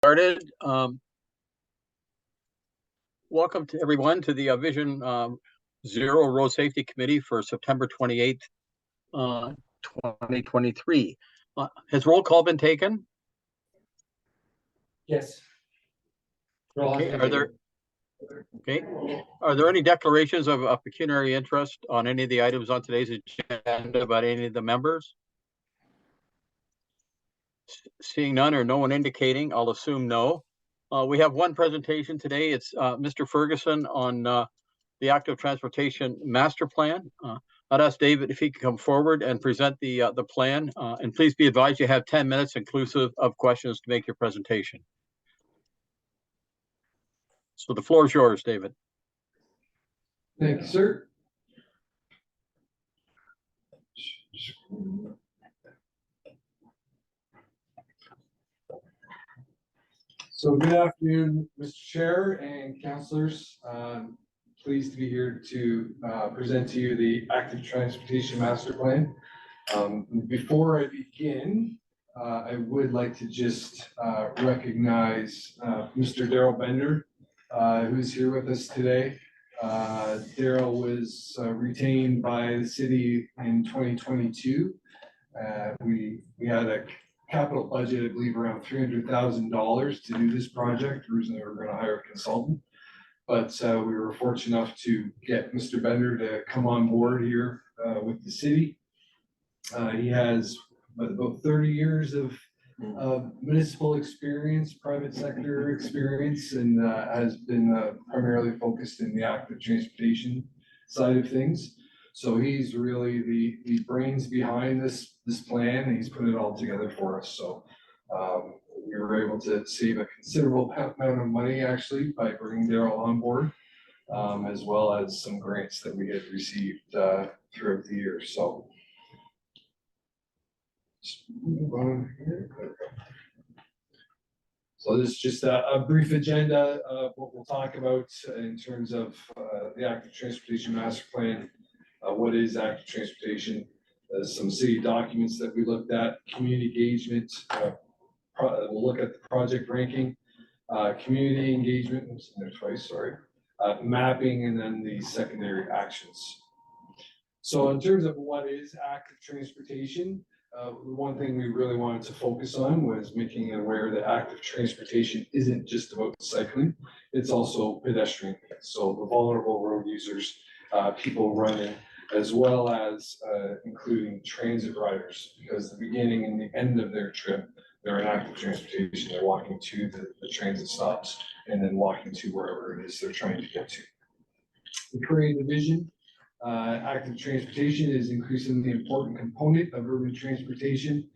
Started. Welcome to everyone to the Vision Zero Road Safety Committee for September 28th, 2023. Has roll call been taken? Yes. Okay. Are there any declarations of pecuniary interest on any of the items on today's agenda by any of the members? Seeing none or no one indicating, I'll assume no. We have one presentation today. It's Mr. Ferguson on the Active Transportation Master Plan. I'd ask David if he could come forward and present the plan. And please be advised you have 10 minutes inclusive of questions to make your presentation. So the floor is yours, David. Thank you, sir. So good afternoon, Mr. Chair and councillors. Pleased to be here to present to you the Active Transportation Master Plan. Before I begin, I would like to just recognize Mr. Daryl Bender, who's here with us today. Daryl was retained by the city in 2022. We had a capital budget, I believe, around $300,000 to do this project. Originally, we were going to hire a consultant, but we were fortunate enough to get Mr. Bender to come on board here with the city. He has about 30 years of municipal experience, private sector experience, and has been primarily focused in the active transportation side of things. So he's really the brains behind this plan, and he's put it all together for us. So we were able to save a considerable amount of money actually by bringing Daryl on board, as well as some grants that we had received throughout the year. So just move on here. So this is just a brief agenda of what we'll talk about in terms of the Active Transportation Master Plan. What is active transportation? Some city documents that we looked at, community engagement. We'll look at the project ranking, community engagement, mapping, and then the secondary actions. So in terms of what is active transportation, one thing we really wanted to focus on was making it aware that active transportation isn't just about cycling, it's also pedestrian. So the vulnerable road users, people running, as well as including transit riders, because the beginning and the end of their trip, they're in active transportation. They're walking to the transit stops and then walking to wherever it is they're trying to get to. We created a vision. Active transportation is increasingly important component of urban transportation.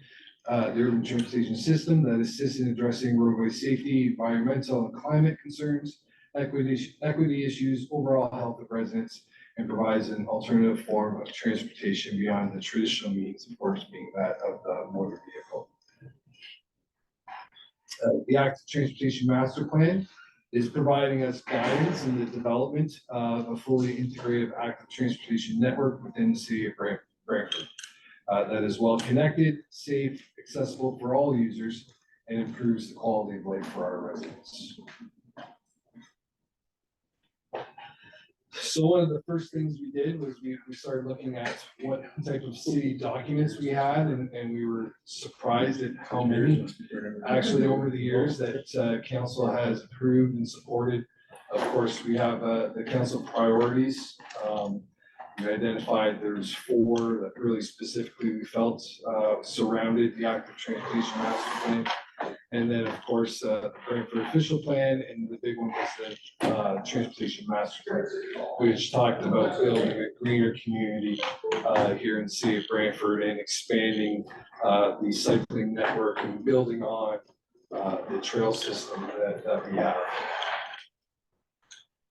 The urban transportation system that assists in addressing roadway safety, environmental and climate concerns, equity issues, overall health of residents, and provides an alternative form of transportation beyond the traditional means, of course, being that of the motor vehicle. The Active Transportation Master Plan is providing us guidance in the development of a fully integrated active transportation network within the city of Brantford that is well connected, safe, accessible for all users, and improves the quality of life for our residents. So one of the first things we did was we started looking at what type of city documents we had, and we were surprised at how many actually over the years that council has approved and supported. Of course, we have the council priorities. We identified there's 4 that really specifically we felt surrounded the active transportation master plan. And then, of course, the Brantford official plan, and the big one was the transportation master plan, which talked about building a greener community here in the city of Brantford and expanding the cycling network and building on the trail system that we have.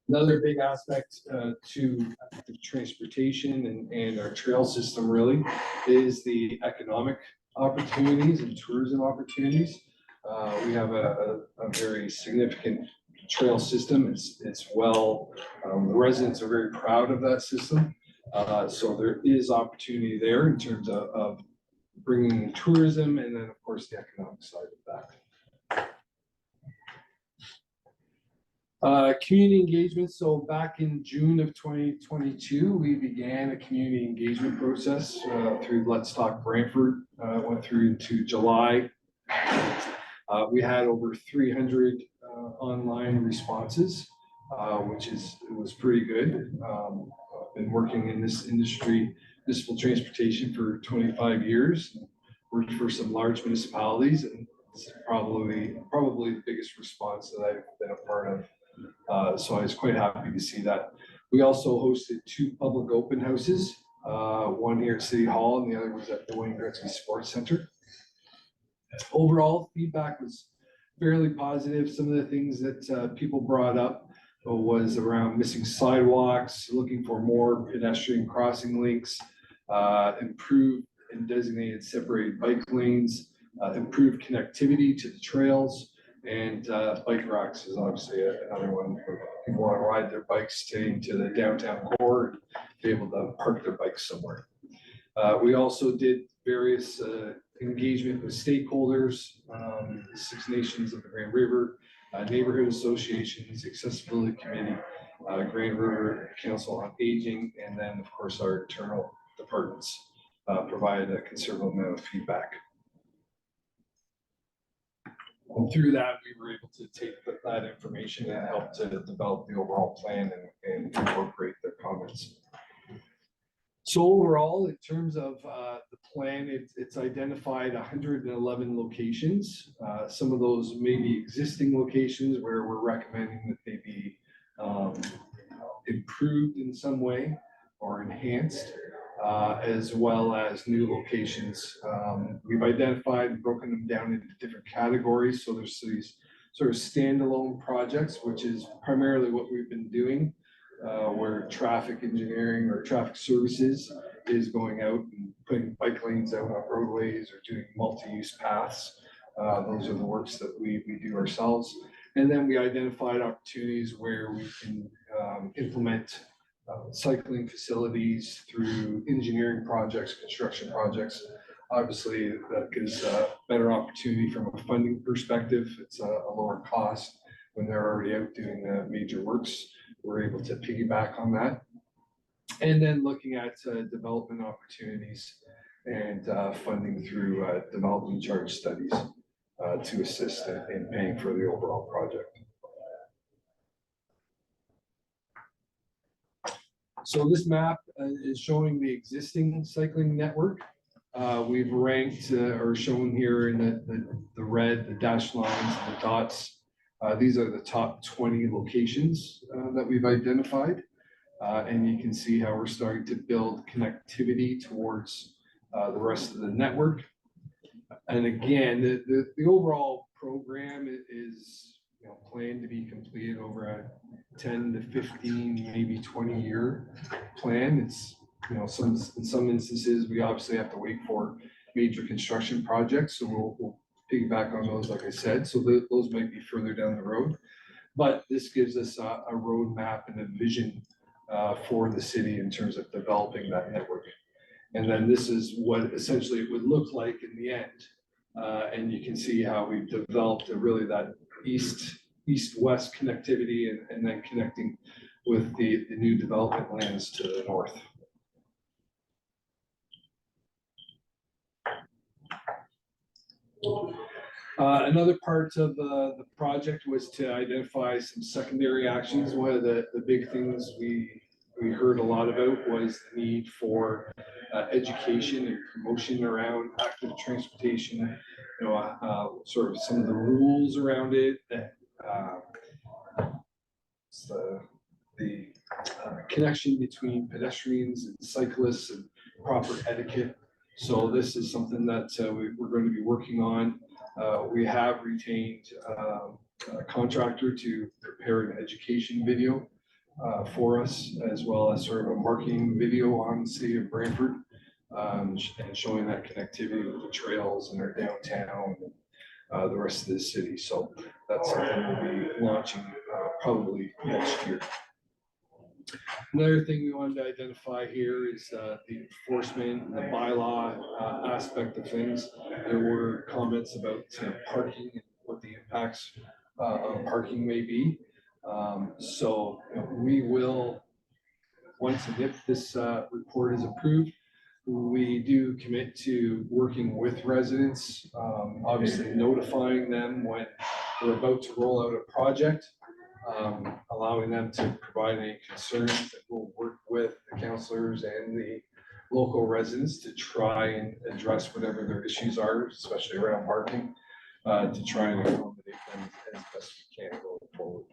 Another big aspect to active transportation and our trail system really is the economic opportunities and tourism opportunities. We have a very significant trail system. It's well, residents are very proud of that system. So there is opportunity there in terms of bringing tourism, and then of course the economic side of that. Community engagement. So back in June of 2022, we began a community engagement process through Let's Talk Brantford. Went through into July. We had over 300 online responses, which was pretty good. I've been working in this industry, municipal transportation, for 25 years. Worked for some large municipalities, and it's probably the biggest response that I've been a part of. So I was quite happy to see that. We also hosted 2 public open houses, one here at City Hall and the other was at the Wayne Gretzky Sports Center. Overall, feedback was fairly positive. Some of the things that people brought up was around missing sidewalks, looking for more pedestrian crossing links, improved and designated separated bike lanes, improved connectivity to the trails, and bike racks is obviously another one where people want to ride their bikes into the downtown core and be able to park their bikes somewhere. We also did various engagement with stakeholders, the Six Nations of the Grand River, neighborhood associations, accessibility committee, Grand River Council on Aging, and then of course our internal departments provided a considerable amount of feedback. And through that, we were able to take that information and help to develop the overall plan and incorporate their comments. So overall, in terms of the plan, it's identified 111 locations. Some of those may be existing locations where we're recommending that they be improved in some way or enhanced, as well as new locations. We've identified and broken them down into different categories. So there's these sort of standalone projects, which is primarily what we've been doing, where traffic engineering or traffic services is going out and putting bike lanes out on roadways or doing multi-use paths. Those are the works that we do ourselves. And then we identified opportunities where we can implement cycling facilities through engineering projects, construction projects. Obviously, that gives a better opportunity from a funding perspective. It's a lower cost when they're already out doing major works. We're able to piggyback on that. And then looking at development opportunities and funding through development charge studies to assist in paying for the overall project. So this map is showing the existing cycling network. We've ranked or shown here in the red, the dashed lines, and the dots. These are the top 20 locations that we've identified. And you can see how we're starting to build connectivity towards the rest of the network. And again, the overall program is planned to be completed over a 10 to 15, maybe 20-year plan. It's in some instances we obviously have to wait for major construction projects, so we'll piggyback on those, like I said. So those might be further down the road, but this gives us a roadmap and a vision for the city in terms of developing that network. And then this is what essentially it would look like in the end. And you can see how we've developed really that east-west connectivity and then connecting with the new development lands to the north. Another part of the project was to identify some secondary actions. One of the big things we heard a lot about was the need for education and promotion around active transportation, sort of some of the rules around it, the connection between pedestrians and cyclists and proper etiquette. So this is something that we're going to be working on. We have retained a contractor to prepare an education video for us, as well as sort of a marketing video on the city of Brantford, and showing that connectivity with the trails and our downtown and the rest of the city. So that's something we'll be launching probably next year. Another thing we wanted to identify here is the enforcement and the bylaw aspect of things. There were comments about parking and what the impacts of parking may be. So we will, once and if this report is approved, we do commit to working with residents, obviously notifying them when we're about to roll out a project, allowing them to provide any concerns that we'll work with the councilors and the local residents to try and address whatever their issues are, especially around parking, to try and accommodate them as best we can going forward.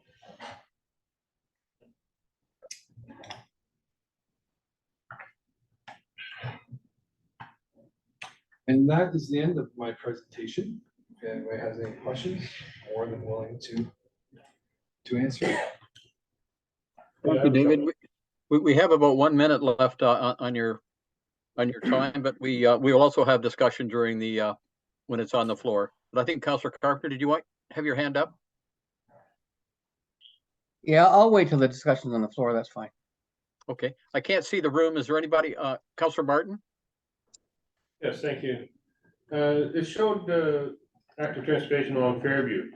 And that is the end of my presentation. If anybody has any questions, more than willing to answer. Thank you, David. We have about 1 minute left on your time, but we will also have discussion during the when it's on the floor. But I think Councillor Carpenter, did you have your hand up? Yeah, I'll wait till the discussion's on the floor. That's fine. Okay, I can't see the room. Is there anybody? Councillor Martin? Yes, thank you. It showed active transportation along Fairview.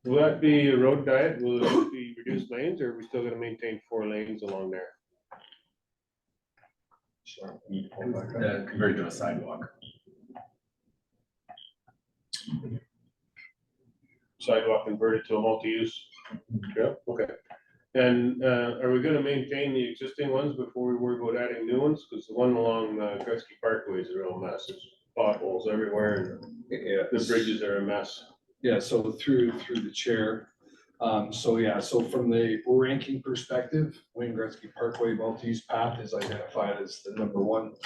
Will that be a road diet? Will it be reduced lanes, or are we still gonna maintain 4 lanes along there? Converted to a sidewalk. Sidewalk converted to a multi-use? Yeah, okay. And are we gonna maintain the existing ones before we worry about adding new ones? Because the one along Gretzky Parkway is a real mess. There's potholes everywhere and Yeah, the bridges are a mess. yeah, so through the chair. So from the ranking perspective, Wayne Gretzky Parkway multi-use path is identified as the #1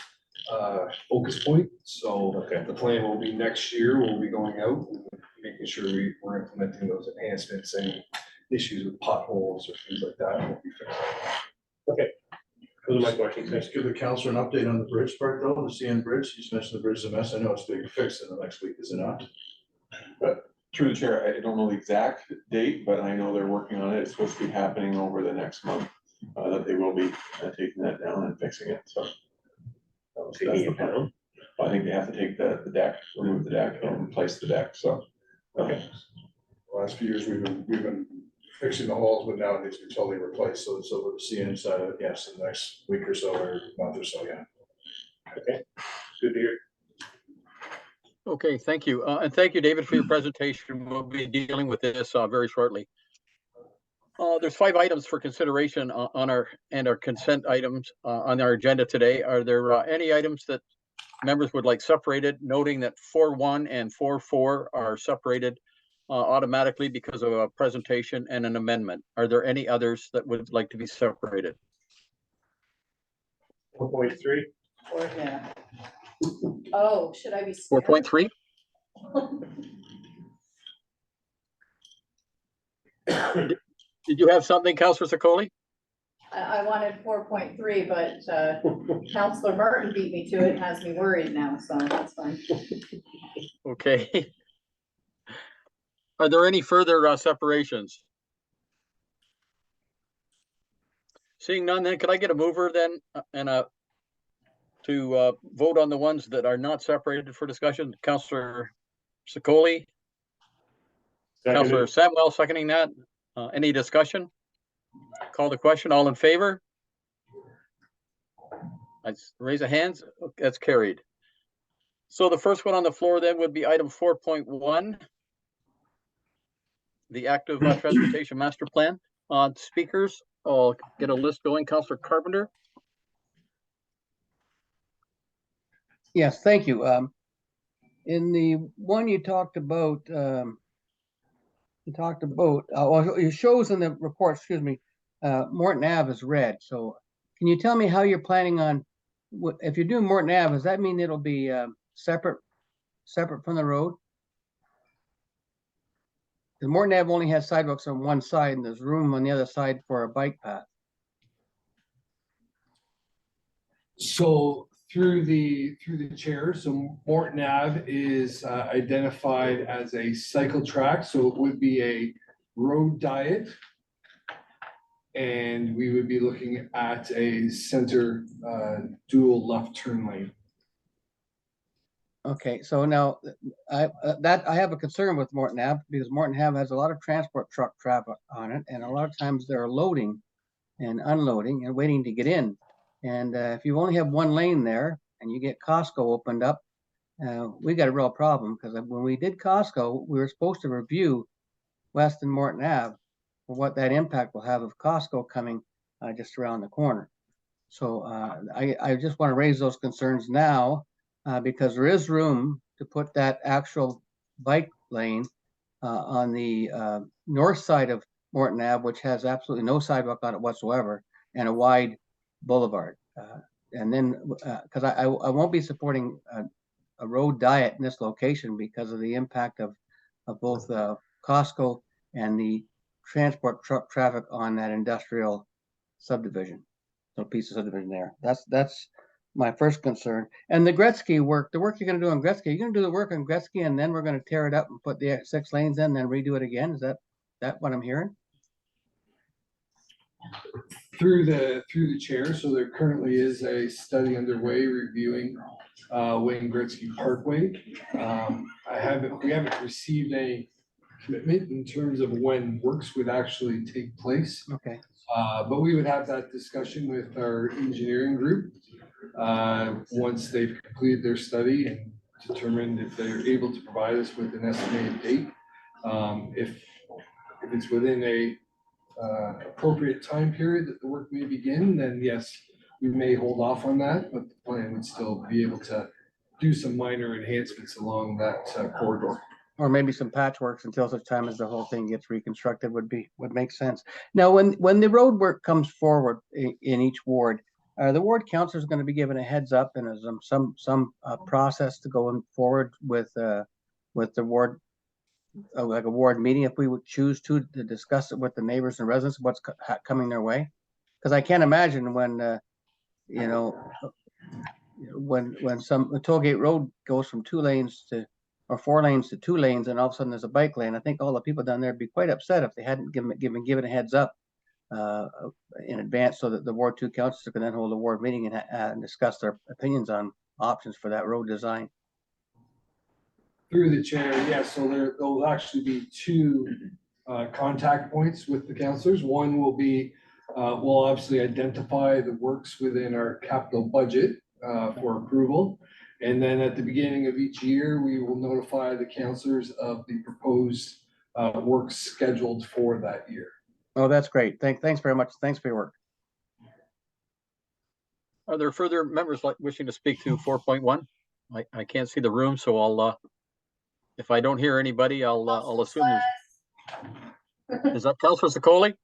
focus point. So Okay. the plan will be next year, we'll be going out and making sure we're implementing those enhancements. Any issues with potholes or things like that will be fixed. Those are my questions. Let's give the councillor an update on the bridge part though, the CN Bridge. You just mentioned the bridge is a mess. I know it's being fixed in the next week, is it not? Through the chair, I don't know the exact date, but I know they're working on it. It's supposed to be happening over the next month, that they will be taking that down and fixing it, so. That's Taking the it plan. down? I think they have to take the deck, remove the deck and replace the deck, so. Okay. The last few years, we've been fixing the holes, but now it needs to be totally replaced. So we're seeing inside of, yes, in the next week or so or month or so, yeah. Good to hear. Okay, thank you. And thank you, David, for your presentation. We'll be dealing with this very shortly. There's 5 items for consideration on our consent items on our agenda today. Are there any items that members would like separated, noting that 4.1 and 4.4 are separated automatically because of a presentation and an amendment? Are there any others that would like to be separated? 4.3. Or, yeah. Oh, should I be? 4.3? Did you have something, Councillor Sakoli? I wanted 4.3, but Councillor Martin beat me to it and has me worried now, so that's fine. Okay. Are there any further separations? Seeing none, then could I get a mover then and to vote on the ones that are not separated for discussion? Councillor Sakoli, Councillor Samwell seconding that. Any discussion? Call the question. All in favor? Let's raise a hand. That's carried. So the first one on the floor then would be item 4.1. The active transportation master plan. Speakers, I'll get a list going. Councillor Carpenter. Yes, thank you. In the one you talked about, well, it shows in the report, excuse me, Morton Ave is red. So can you tell me how you're planning on, if you're doing Morton Ave, does that mean it'll be separate from the road? The Morton Ave only has sidewalks on one side and there's room on the other side for a bike path. So through the chair, so Morton Ave is identified as a cycle track, so it would be a road diet. And we would be looking at a center dual left turn lane. Okay, so now I have a concern with Morton Ave because Morton Ave has a lot of transport truck traffic on it, and a lot of times they're loading and unloading and waiting to get in. And if you only have one lane there and you get Costco opened up, we got a real problem because when we did Costco, we were supposed to review West and Morton Ave for what that impact will have of Costco coming just around the corner. So I just want to raise those concerns now because there is room to put that actual bike lane on the north side of Morton Ave, which has absolutely no sidewalk on it whatsoever, and a wide boulevard. And then, because I won't be supporting a road diet in this location because of the impact of both Costco and the transport truck traffic on that industrial subdivision. So piece of subdivision there. That's my first concern. And the Gretzky work, the work you're gonna do on Gretzky, you're gonna do the work on Gretzky and then we're gonna tear it up and put the 6 lanes in, then redo it again. Is that what I'm hearing? Through the chair, so there currently is a study underway reviewing Wayne Gretzky Parkway. We haven't received a commitment in terms of when works would actually take place. Okay. But we would have that discussion with our engineering group once they've completed their study and determined if they're able to provide us with an estimated date. If it's within a appropriate time period that the work may begin, then yes, we may hold off on that, but the plan would still be able to do some minor enhancements along that corridor. Or maybe some patchworks until such time as the whole thing gets reconstructed would make sense. Now, when the road work comes forward in each ward, are the ward councilors going to be given a heads up and some process to go forward with the ward, like a ward meeting if we would choose to discuss it with the neighbors and residents, what's coming their way? Because I can't imagine when when the Tollgate Road goes from 2 lanes to or 4 lanes to 2 lanes, and all of a sudden there's a bike lane. I think all the people down there would be quite upset if they hadn't given a heads up in advance, so that the Ward 2 councilors can then hold a ward meeting and discuss their opinions on options for that road design. Through the chair, yes, so there'll actually be 2 contact points with the councilors. One will be, we'll obviously identify the works within our capital budget for approval. And then at the beginning of each year, we will notify the councilors of the proposed work scheduled for that year. Oh, that's great. Thanks very much. Thanks for your work. Are there further members wishing to speak to 4.1? I can't see the room, so I'll, if I don't hear anybody, I'll assume there's. Is that Councilor Sicoli?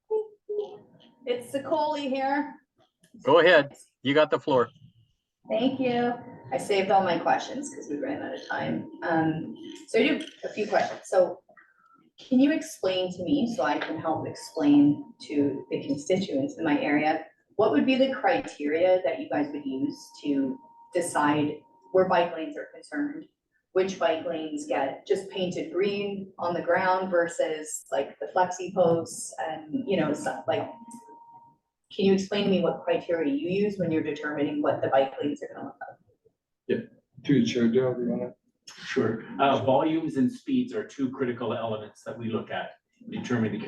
It's Sicoli here. Go ahead. You got the floor. Thank you. I saved all my questions because we ran out of time. So I do a few questions. So can you explain to me, so I can help explain to the constituents in my area, what would be the criteria that you guys would use to decide where bike lanes are concerned? Which bike lanes get just painted green on the ground versus like the flexi posts and, stuff like, can you explain to me what criteria you use when you're determining what the bike lanes are gonna look like? Through the chair, Joe, do you wanna? Sure. Volumes and speeds are 2 critical elements that we look at, determining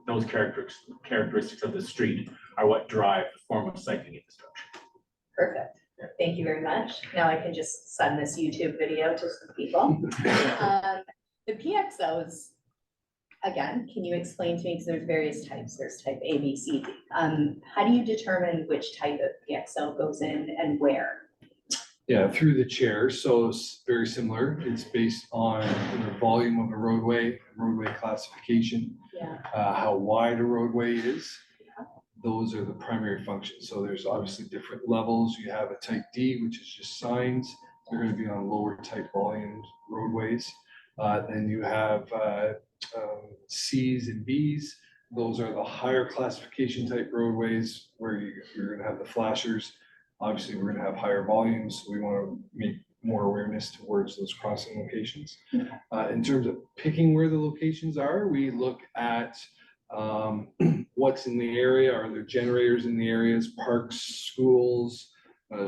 those characteristics of the street are what drive the form of cycling infrastructure. Perfect. Thank you very much. Now I can just send this YouTube video to some people. The PXOs, again, can you explain to me, because there's various types, there's type A, B, C, D. How do you determine which type of PXO goes in and where? Yeah, through the chair, so it's very similar. It's based on the volume of a roadway classification, Yeah. How wide a roadway is. Those are the primary functions. So there's obviously different levels. You have a type D, which is just signs. They're going to be on lower type volumes roadways. Then you have C's and B's. Those are the higher classification type roadways where you're going to have the flashers. Obviously, we're going to have higher volumes. So we want to make more awareness towards those crossing locations. In terms of picking where the locations are, we look at what's in the area. Are there generators in the areas, parks, schools,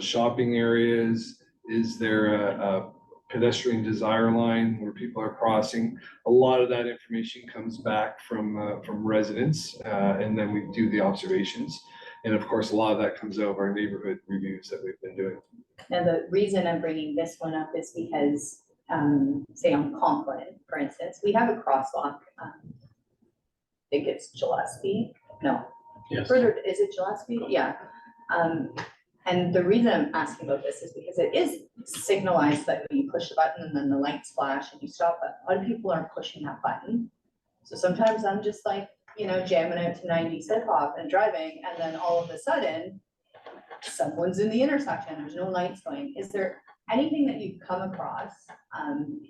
shopping areas? Is there pedestrian desire line where people are crossing. A lot of that information comes back from residents, and then we do the observations. And of course, a lot of that comes out of our neighborhood reviews that we've been doing. Now, the reason I'm bringing this one up is because, say on Conklin, for instance, we have a crosswalk. I think it's Gillespie, no. Yes. Further, is it Gillespie? Yeah. And the reason I'm asking about this is because it is signalized that when you push the button and then the lights flash and you stop, but a lot of people aren't pushing that button. So sometimes I'm just like, you know, jamming out to 90 hip hop and driving, and then all of a sudden, someone's in the intersection, there's no lights going. Is there anything that you've come across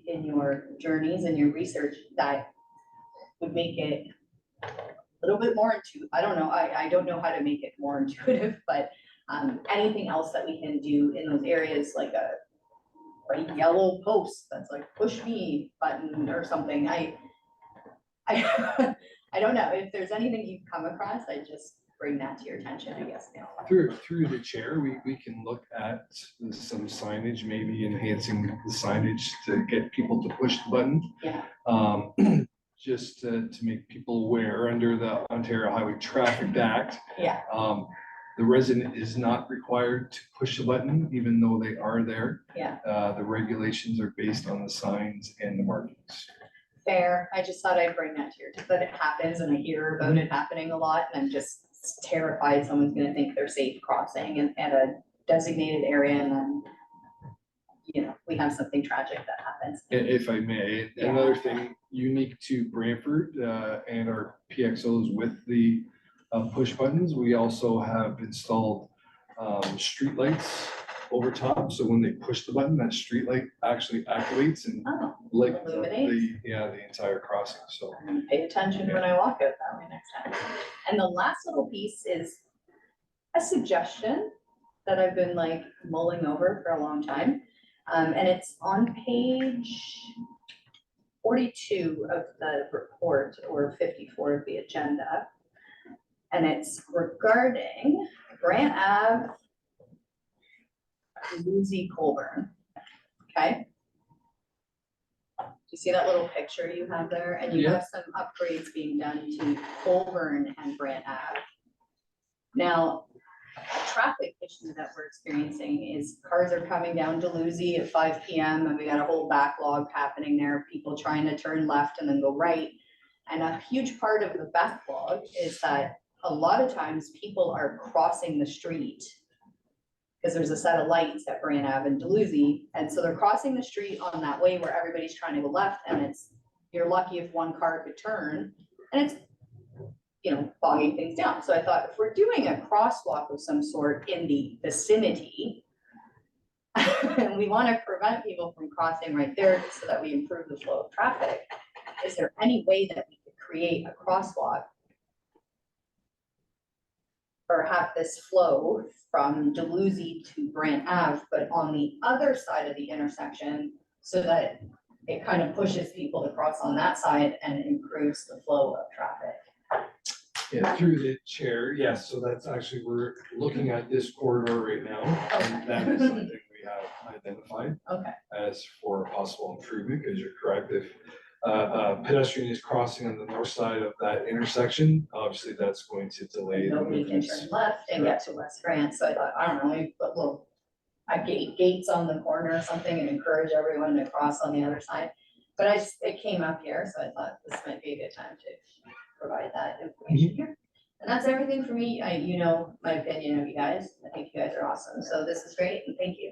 in your journeys and your research that would make it a little bit more intuitive? I don't know, I don't know how to make it more intuitive, but anything else that we can do in those areas, like a bright yellow post that's like push me button or something. I don't know if there's anything you've come across. I just bring that to your attention, I guess now. Through the chair, we can look at some signage, maybe enhancing the signage to get people to push the button. Yeah. Just to make people aware under the Ontario Highway Traffic Act. Yeah. The resident is not required to push the button, even though they are there. Yeah. The regulations are based on the signs and the markings. Fair. I just thought I'd bring that to your, that it happens and I hear about it happening a lot, and I'm just terrified someone's gonna think they're safe crossing and at a designated area, and then, you know, we have something tragic that happens. If I may, Yeah. another thing unique to Brantford and our PXOs with the push buttons, we also have installed streetlights over top. So when they push the button, that streetlight actually activates and Oh, lights up illuminates. the entire crossing. So I'm gonna pay attention when I walk out that way next time. And the last little piece is a suggestion that I've been like mulling over for a long time. And it's on page 42 of the report, or 54 of the agenda. And it's regarding Grant Ave, Lucy Colburn, okay? Do you see that little picture you have there? And you have some upgrades being done to Colburn and Grant Ave. Now, a traffic issue that we're experiencing is cars are coming down Dalhousie at 5 PM and we got a whole backlog happening there, people trying to turn left and then go right. And a huge part of the backlog is that a lot of times people are crossing the street because there's a set of lights at Grant Ave and Dalhousie. And so they're crossing the street on that way where everybody's trying to go left, and it's, you're lucky if one car could turn, and it's, you know, bogging things down. So I thought, if we're doing a crosswalk of some sort in the vicinity, and we want to prevent people from crossing right there so that we improve the flow of traffic, is there any way that we could create a crosswalk or have this flow from Dalhousie to Grant Ave, but on the other side of the intersection, so that it kind of pushes people to cross on that side and improves the flow of traffic? yeah, through the chair, yes. So that's actually, we're looking at this corridor right now, and that is something we have identified Okay, as for possible improvement, because you're correct. If a pedestrian is crossing on the north side of that intersection, obviously that's going to delay the nobody can movements. turn left and get to West Grant, so I thought, I don't know, maybe put little gates on the corner or something and encourage everyone to cross on the other side. But it came up here, so I thought this might be a good time to provide that information here. And that's everything for me. You know my opinion of you guys. I think you guys are awesome. So this is great, and thank you.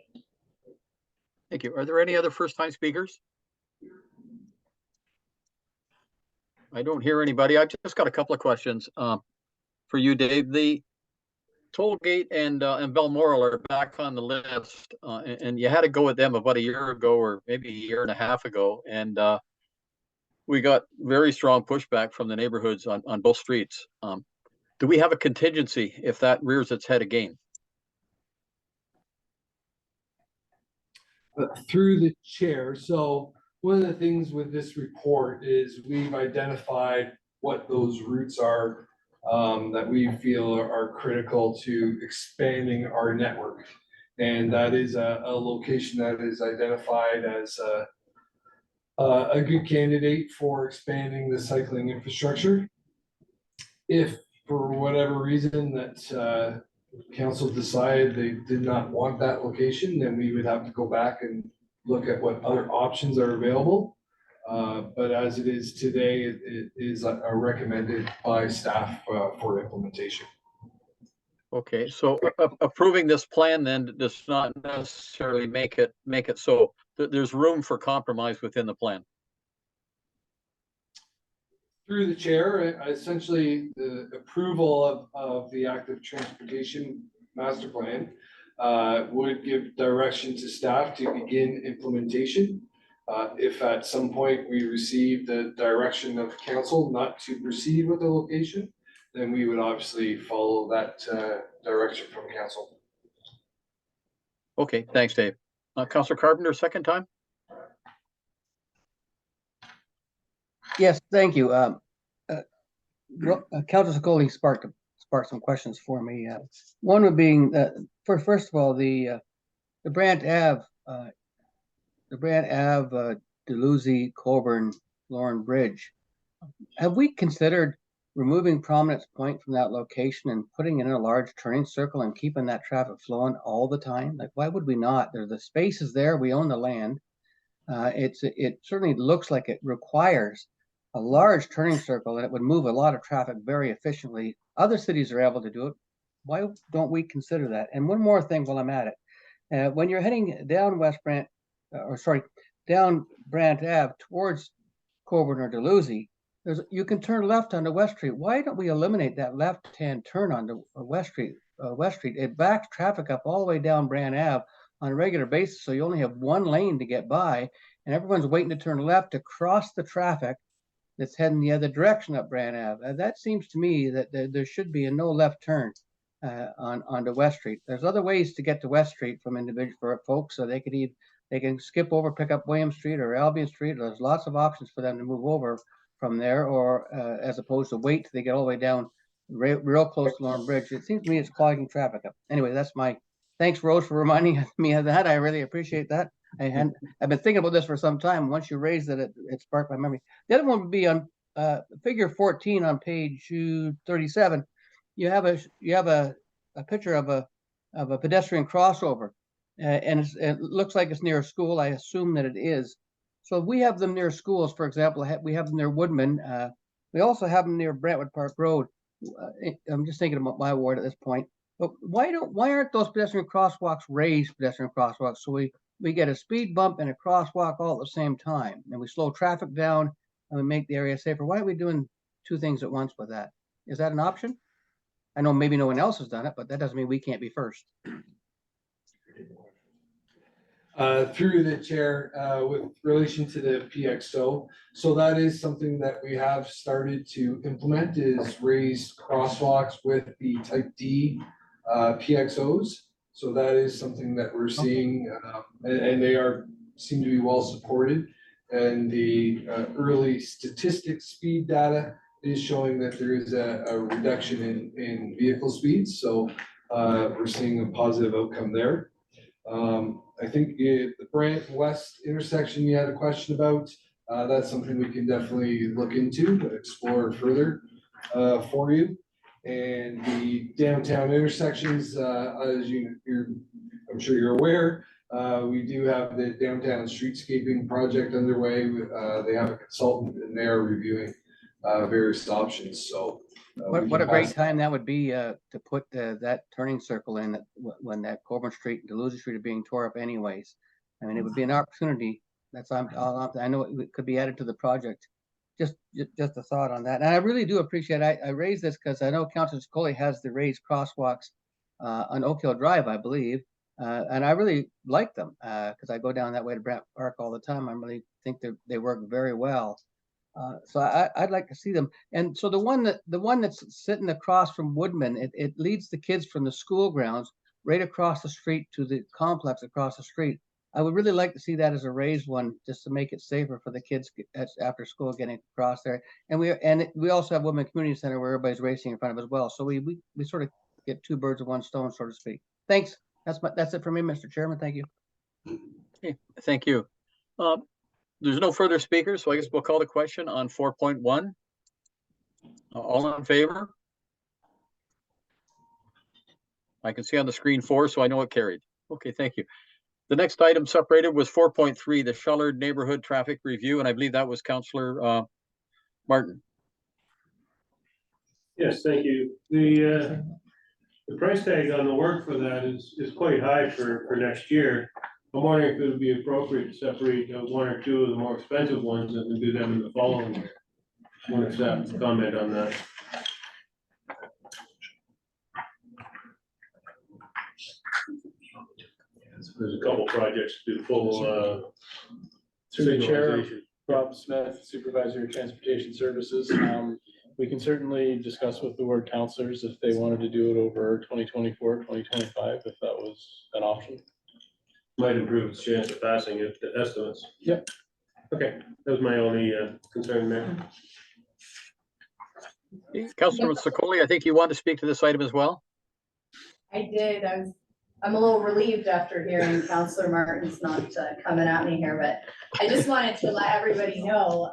Thank you. Are there any other first-time speakers? I don't hear anybody. I've just got a couple of questions for you, Dave. The toll gate and Balmoral are back on the list, and you had to go with them about a year ago or maybe a year and a half ago, and we got very strong pushback from the neighborhoods on both streets. Do we have a contingency if that rears its head again? Through the chair, so one of the things with this report is we've identified what those routes are that we feel are critical to expanding our network. And that is a location that is identified as a good candidate for expanding the cycling infrastructure. If for whatever reason that council decided they did not want that location, then we would have to go back and look at what other options are available. But as it is today, it is recommended by staff for implementation. Okay, so approving this plan then does not necessarily make it so there's room for compromise within the plan. Through the chair, essentially the approval of the active transportation master plan would give direction to staff to begin implementation. If at some point we receive the direction of council not to proceed with the location, then we would obviously follow that direction from council. Okay, thanks, Dave. Councillor Carpenter, second time? Yes, thank you. Councilor Scully sparked some questions for me. One would being first of all, the Brant Ave, Dalhousie, Coburn, Lauren Bridge. Have we considered removing Prominence Point from that location and putting it in a large turning circle and keeping that traffic flowing all the time? Like, why would we not? The space is there. We own the land. It certainly looks like it requires a large turning circle, and it would move a lot of traffic very efficiently. Other cities are able to do it. Why don't we consider that? And one more thing while I'm at it. When you're heading down down Brant Ave towards Coburn or Dalhousie, you can turn left onto West Street. Why don't we eliminate that left-hand turn onto West Street? It backs traffic up all the way down Brant Ave on a regular basis, so you only have one lane to get by, and everyone's waiting to turn left to cross the traffic that's heading the other direction up Brant Ave. That seems to me that there should be a no left turn onto West Street. There's other ways to get to West Street from for folks, so they can skip over, pick up William Street or Albion Street. There's lots of options for them to move over from there, or as opposed to wait till they get all the way down real close to Lauren Bridge. It seems to me it's clogging traffic up. Anyway, that's my thanks, Rose, for reminding me of that. I really appreciate that. I've been thinking about this for some time. Once you raised it, it sparked my memory. The other one would be on figure 14 on page 37. You have a picture of a pedestrian crossover, and it looks like it's near a school. I assume that it is. So we have them near schools, for example. We have them near Woodman. We also have them near Brentwood Park Road. I'm just thinking about my ward at this point. But why aren't those pedestrian crosswalks raised pedestrian crosswalks, so we get a speed bump and a crosswalk all at the same time, and we slow traffic down and we make the area safer? Why are we doing two things at once with that? Is that an option? I know maybe no one else has done it, but that doesn't mean we can't be first. Through the chair, with relation to the PXO, so that is something that we have started to implement, is raised crosswalks with the type D PXOs. So that is something that we're seeing, and they seem to be well supported. And the early statistics speed data is showing that there is a reduction in vehicle speeds. So we're seeing a positive outcome there. I think the Brant West intersection you had a question about, that's something we can definitely look into and explore further for you. And the downtown intersections, as I'm sure you're aware, we do have the downtown streetscaping project underway. They have a consultant and they are reviewing various options. So what a great time that would be to put that turning circle in when that Coburn Street and Dalhousie Street are being tore up anyways. I mean, it would be an opportunity. I know it could be added to the project. Just a thought on that. And I really do appreciate it. I raised this because I know Councilor Scully has the raised crosswalks on Oak Hill Drive, I believe. And I really like them because I go down that way to Brant Park all the time. I really think they work very well. So I'd like to see them. And so the one that's sitting across from Woodman, it leads the kids from the school grounds right across the street to the complex across the street. I would really like to see that as a raised one, just to make it safer for the kids after school getting across there. And we also have Woodman Community Center where everybody's racing in front of as well. So we sort of get two birds with one stone, so to speak. Thanks. That's it for me, Mr. Chairman. Thank you. Okay, thank you. There's no further speakers, so I guess we'll call the question on 4.1. All in favor? I can see on the screen 4, so I know it carried. Okay, thank you. The next item separated was 4.3, the Shullard Neighborhood Traffic Review, and I believe that was Councillor Martin. Yes, thank you. The price tag on the work for that is quite high for next year. I'm wondering if it would be appropriate to separate one or two of the more expensive ones and do them in the following year. Wonder if staff can comment on that. There's a couple projects to do full, Through the chair, signalization. Rob Smith, Supervisor of Transportation Services. We can certainly discuss with the ward counselors if they wanted to do it over 2024, 2025, if that was an option. Might improve its chance of passing it, the estimates. Yep. Okay, that was my only concern there. Councillor Sicoli, I think you want to speak to this item as well? I did. I'm a little relieved after hearing Counselor Martin's not coming at me here, but I just wanted to let everybody know,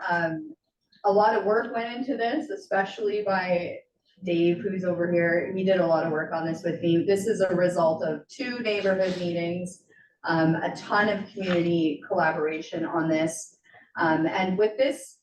a lot of work went into this, especially by Dave, who's over here. He did a lot of work on this with me. This is a result of 2 neighborhood meetings, a ton of community collaboration on this. And with this,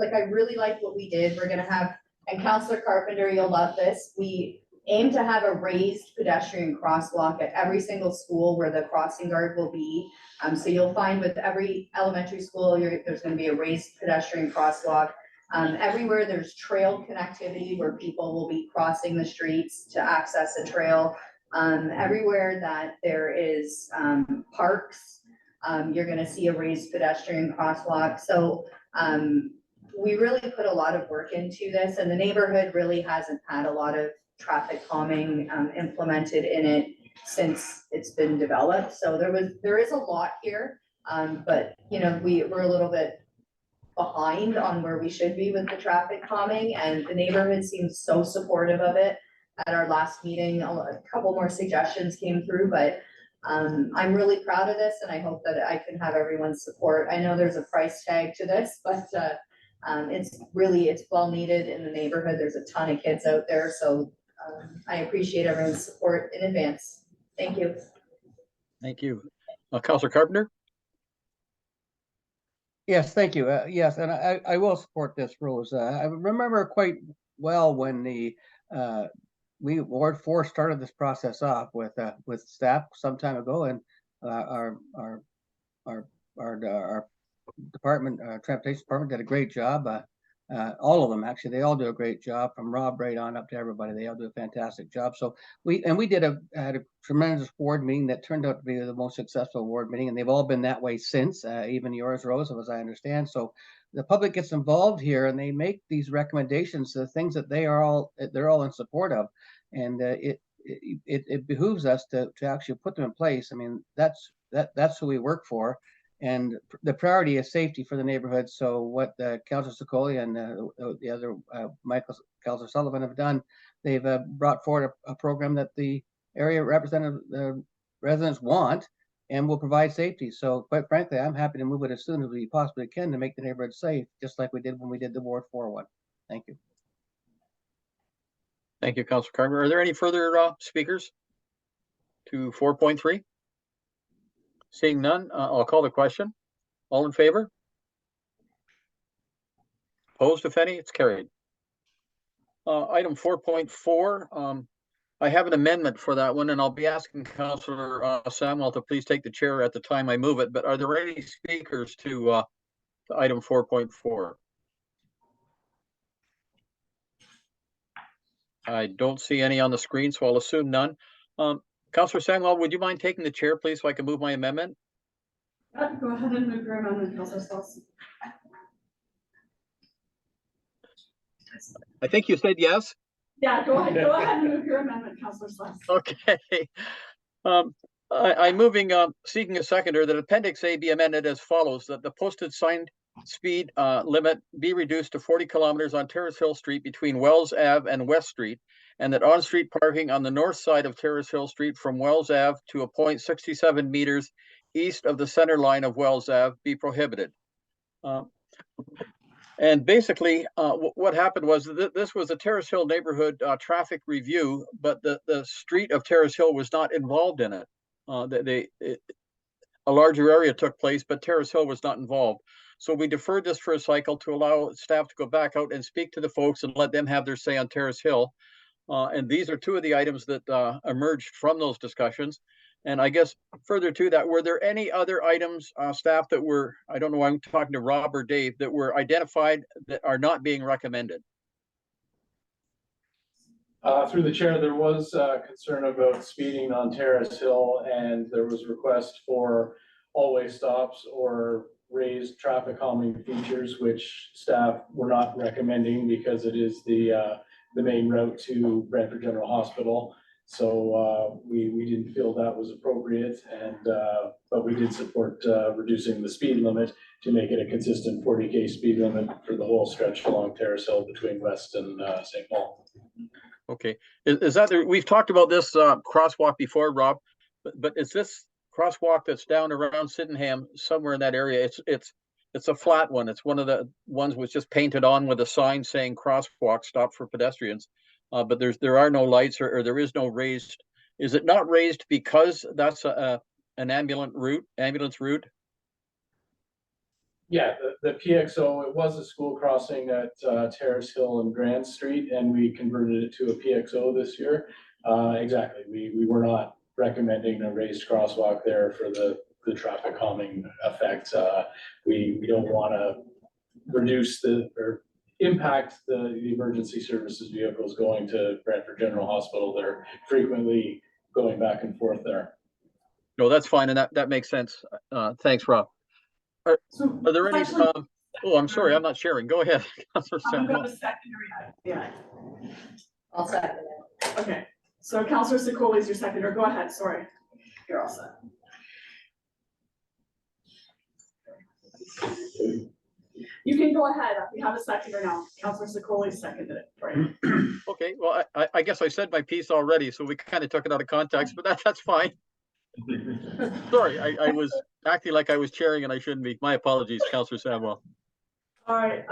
like, I really like what we did. We're gonna have, and Counselor Carpenter, you'll love this. We aim to have a raised pedestrian crosswalk at every single school where the crossing guard will be. So you'll find with every elementary school, there's gonna be a raised pedestrian crosswalk. Everywhere there's trail connectivity where people will be crossing the streets to access a trail. Everywhere that there is parks, you're gonna see a raised pedestrian crosswalk. So we really put a lot of work into this, and the neighborhood really hasn't had a lot of traffic calming implemented in it since it's been developed. So there is a lot here, but you know, we're a little bit behind on where we should be with the traffic calming, and the neighborhood seems so supportive of it. At our last meeting, a couple more suggestions came through, but I'm really proud of this, and I hope that I can have everyone's support. I know there's a price tag to this, but it's well needed in the neighborhood. There's a ton of kids out there, so I appreciate everyone's support in advance. Thank you. Thank you. Councillor Carpenter? Yes, thank you. Yes, and I will support this, Rose. I remember quite well when Ward 4 started this process off with staff some time ago, and our department, transportation department, did a great job. All of them, actually, they all do a great job, from Rob right on up to everybody. They all do a fantastic job. So we had a tremendous ward meeting that turned out to be the most successful ward meeting, and they've all been that way since, even yours, Rose, as I understand. So the public gets involved here, and they make these recommendations to things that they're all in support of, and it behooves us to actually put them in place. I mean, that's who we work for. And the priority is safety for the neighborhood. So what Councillor Sicoli and the other Councillor Sullivan have done, they've brought forward a program that the area residents want and will provide safety. So quite frankly, I'm happy to move it as soon as we possibly can to make the neighborhood safe, just like we did when we did the Ward 4 one. Thank you. Thank you, Councillor Carpenter. Are there any further speakers to 4.3? Seeing none, I'll call the question. All in favor? Opposed, if any? It's carried. Item 4.4, I have an amendment for that one, and I'll be asking Councillor Samuel to please take the chair at the time I move it. But are there any speakers to item 4.4? I don't see any on the screen, so I'll assume none. Councillor Samuel, would you mind taking the chair, please, so I can move my amendment? Go ahead and move your amendment, Councillor Sauce. I think you said yes. Yeah, go ahead and move your amendment, Councillor Sauce. Okay. I'm moving, seeking a seconder that Appendix A be amended as follows, that the posted signed speed limit be reduced to 40 kilometers on Terrace Hill Street between Wells Ave and West Street, and that on-street parking on the north side of Terrace Hill Street from Wells Ave to a point 67 meters east of the center line of Wells Ave be prohibited. And basically, what happened was this was a Terrace Hill neighborhood traffic review, but the street of Terrace Hill was not involved in it. A larger area took place, but Terrace Hill was not involved. So we deferred this for a cycle to allow staff to go back out and speak to the folks and let them have their say on Terrace Hill. And these are two of the items that emerged from those discussions. And I guess further to that, were there any other items, staff, that were, I don't know, I'm talking to Rob or Dave, that were identified that are not being recommended? Through the chair, there was concern about speeding on Terrace Hill, and there was request for all-way stops or raised traffic calming features, which staff were not recommending because it is the main route to Brantford General Hospital. So we didn't feel that was appropriate, and but we did support reducing the speed limit to make it a consistent 40K speed limit for the whole stretch along Terrace Hill between West and St. Paul. Okay, is that there? We've talked about this crosswalk before, Rob, but is this crosswalk that's down around Sydenham, somewhere in that area? It's a flat one. It's one of the ones was just painted on with a sign saying crosswalk, stop for pedestrians. But there are no lights, or there is no raised. Is it not raised because that's an ambulance route? Yeah, the PXO, it was a school crossing at Terrace Hill and Grant Street, and we converted it to a PXO this year. Exactly, we were not recommending a raised crosswalk there for the traffic calming effect. We don't want to reduce or impact the emergency services vehicles going to Brantford General Hospital. They're frequently going back and forth there. No, that's fine, and that makes sense. Thanks, Rob. Are there any? Oh, I'm sorry, I'm not sharing. Go ahead, Councilor I'm Samuel. going to secondary, yeah. I'll second it. Okay, so Counselor Secoli is your seconder. Go ahead, sorry. You're all set. You can go ahead. We have a seconder now. Counselor Secoli seconded it for you. Okay, well, I guess I said my piece already, so we kind of took it out of context, but that's fine. Sorry, I was acting like I was chairing and I shouldn't be. My apologies, Councilor Samuel. All right,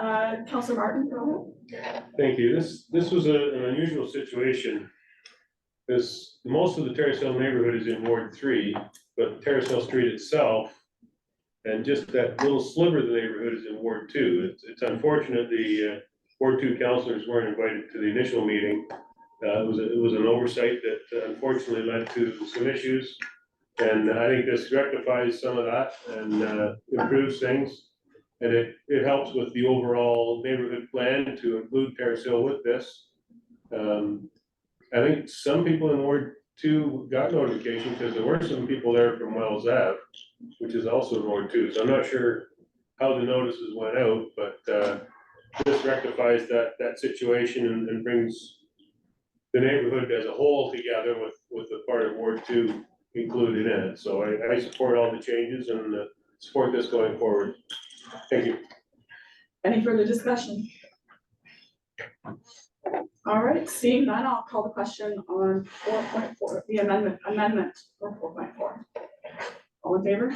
Counselor Martin, go ahead. Thank you. This was an unusual situation. Because most of the Terrace Hill neighborhood is in Ward 3, but Terrace Hill Street itself and just that little sliver of the neighborhood is in Ward 2. It's unfortunate the Ward 2 councilors weren't invited to the initial meeting. It was an oversight that unfortunately led to some issues. And I think this rectifies some of that and improves things. And it helps with the overall neighborhood plan to include Terrace Hill with this. I think some people in Ward 2 got notification because there were some people there from Wells Ave, which is also in Ward 2. So I'm not sure how the notices went out, but this rectifies that situation and brings the neighborhood as a whole together with the part of Ward 2 included in it. So I support all the changes and support this going forward. Thank you. Any further discussion? All right, seeing none, I'll call the question on 4.4, the amendment for 4.4. All in favor?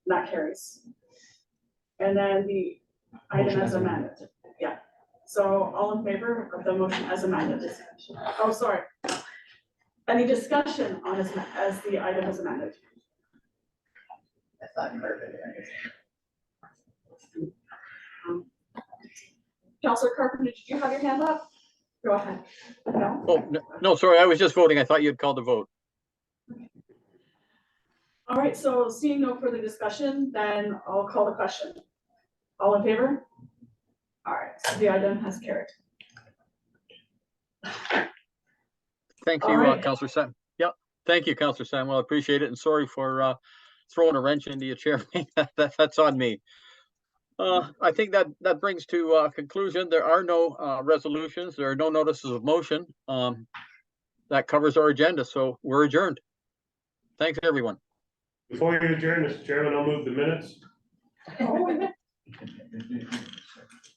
That carries. And then the item as amended. Yeah. So all in favor of the motion as amended? Oh, sorry. Any discussion on as the item is amended? I thought you heard it. Councilor Carpenter, did you have your hand up? Go ahead. No? Oh, no, sorry, I was just voting. I thought you had called the vote. All right, so seeing no further discussion, then I'll call the question. All in favor? All right, so the item has carried. Thank All you, right. Councilor Sam. Yeah, thank you, Councilor Samuel. I appreciate it, and sorry for throwing a wrench into your chair. That's on me. I think that brings to a conclusion. There are no resolutions. There are no notices of motion. That covers our agenda, so we're adjourned. Thanks, everyone. Before you adjourn, Mr. Chairman, I'll move the minutes.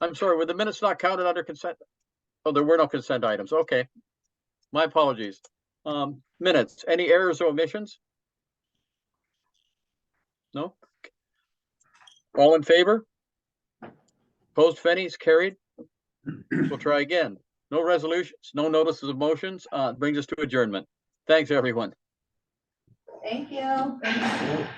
I'm sorry, were the minutes not counted under consent? Oh, there were no consent items. Okay. My apologies. Minutes, any errors or omissions? No? All in favor? Opposed, if any, is carried. We'll try again. No resolutions, no notices of motions, brings us to adjournment. Thanks, everyone. Thank you.